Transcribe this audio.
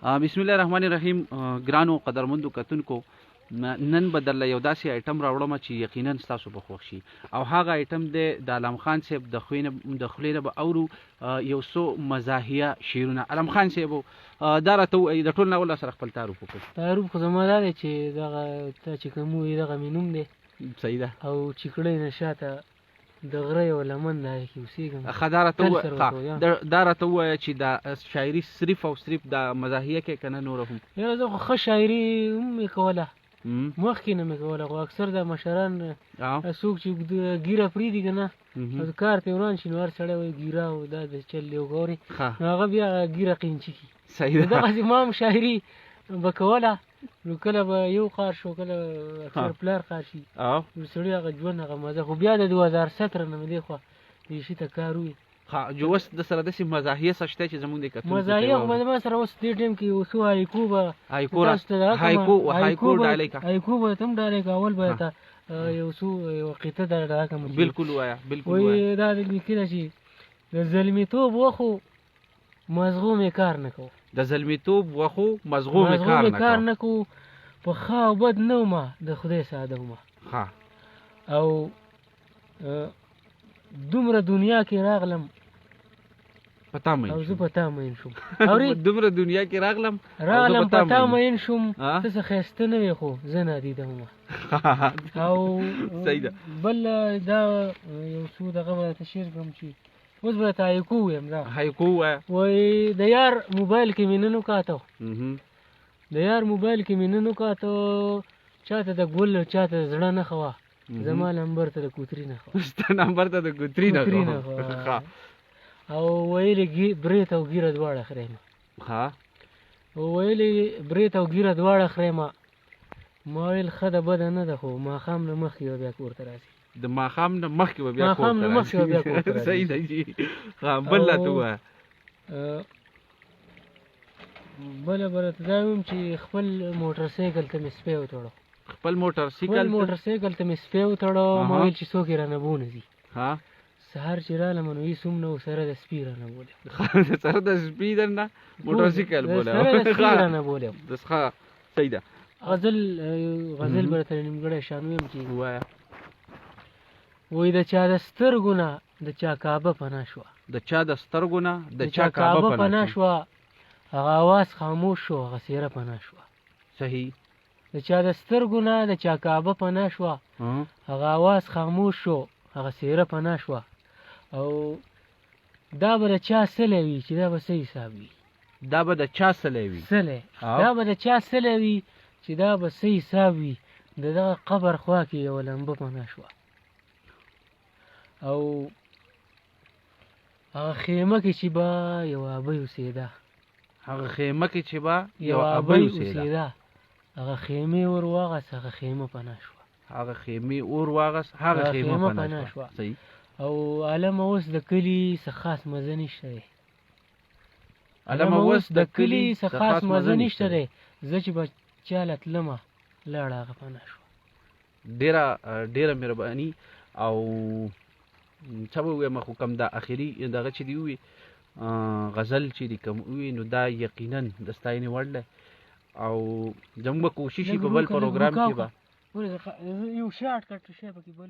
بسم الله الرحمن الرحیم. ګرانو قدرمندو کتونکو، نن به درله یو داسې ایټم راوړم چې یقینا ستاسو به خوښ شي، او هغه ایټم دی د علم خان صاحب د خولې نه به اورو یو څو مزاحیه شعرونه. علم خان صاحب دا راته ووایي، د ټول ناول سره خپل تعارف وکړو. تعارف خو زما دا دی چې دغه ته چې کوم وایي دغه مې نوم دی. صحیح ده. او چې کړی نه شاته د غره یو لمن دی کې اوسېږم. ښه، دا راته ووایه چې دا شاعري صرف او صرف د مزاحیه کې که نه نوره هم؟ یاره زه خو ښه شاعري هم مې کوله، مخکې نه مې کوله، خو اکثر د مشران څوک چې ګیره پرېږدي که نه او کار ته وران شي نو هر سړی وایي ګیره او دا د چل یو ګورې نو هغه بیا ګیره قینچي کړي. صحیح ده. دغسې ما هم شاعري به کوله، نو کله به یو قار شو، کله اکثر پلار قار شي، نو سړي هغه ژوند هغه مزه. خو بیا د 2017 نه مې دې خوا دې شي ته کار ووي. جو اوس د سره داسې مزاحیه څه شته چې زموږ د کتونکو مزاحیه خو به ما سره اوس دې ټایم کې یو څو هایکو به هایکو به ته هم ډالۍ که اول به ته یو څو یو قطعه در راکړم. بلکل ووایه، بلکل وایي دا لیکلی چې د زلمیتوب وخو مزغو مې کار نه کوو. د زلمیتوب وخو مزغو مې کار نه کوو، په ښه او بد نه ومه د خدای ساده ومه. او دومره دنیا کې راغلم او زه په تا مین شوم. دومره دنیا کې راغلم په تا مین شوم، ته څه ښایسته نه وې خو زه نادیده ومه. او بل دا یو څو دغه به درته شعر کړم چې اوس به درته هایکو ویم. دا هایکو ووایه. وایي د یار موبایل کې مې نن وکاته، د یار موبایل کې مې نن وکاته، چاته د ګل چاته د زړه نښه وه، زما نمبر ته د کوتري نښه وه. ستا نمبر ته د کوتري نښه وه. او ویلې برېت او ګیره دواړه خرېمه. ویلې برېت او ګیره دواړه خرېمه، ما ویل ښه ده بده نه ده، خو ماښام نه مخکې به بیا کور ته راسي. د ماښام نه مخکې به بیا کور ته راسي. صحیح ده جي. بل راته ووایه. بله به راته دا ویم چې خپل موټرسایکل ته مې سپی وتړو. خپل موټرسایکل ته مې سپی وتړو، ما ویل چې څوک یې رانه بونه ځي. سهار چې رالم نو هېڅ هم نه و، سره د سپي رانه بولم. سره د سپي درنه موټرسایکل بولم. سره د سپي رانه بولم. صحیح ده. غزل به راته نیمګړی شان ویم چې ووایه. وایي د چا د سترګو نه د چا کعبه پناه شوه، د چا د سترګو نه د چا کعبه پناه شوه، هغه اواز خاموش شو، هغه څېره پناه شوه. صحیح. د چا د سترګو نه د چا کعبه پناه شوه، هغه اواز خاموش شو، هغه څېره پناه شوه. او دا به د چا سلی وي چې دا به څه حساب وي. دا به د چا سلی وي؟ دا به د چا سلی وي چې دا به څه حساب وي. د دغه قبر خوا کې یوه لمبه پناه شوه، او هغه خیمه کې چې به یوه ابۍ اوسېده، هغه خیمې ور واغست، هغه خیمه پناه شوه. هغه خیمه پناه شوه. او علمه اوس د کلي څه خاص مزه نشته دی. زه چې به چاله تلمه لاړه هغه پناه شوه. ډېره مهرباني. او څه به ووایم، خو کوم دا اخري دغه چې دی ووي غزل چې دی کوم ووي، نو دا یقینا د ستاینې وړ دی. او زموږ به کوشش وي په بل پروګرام کې به یو شارټ کټ شی پکې بل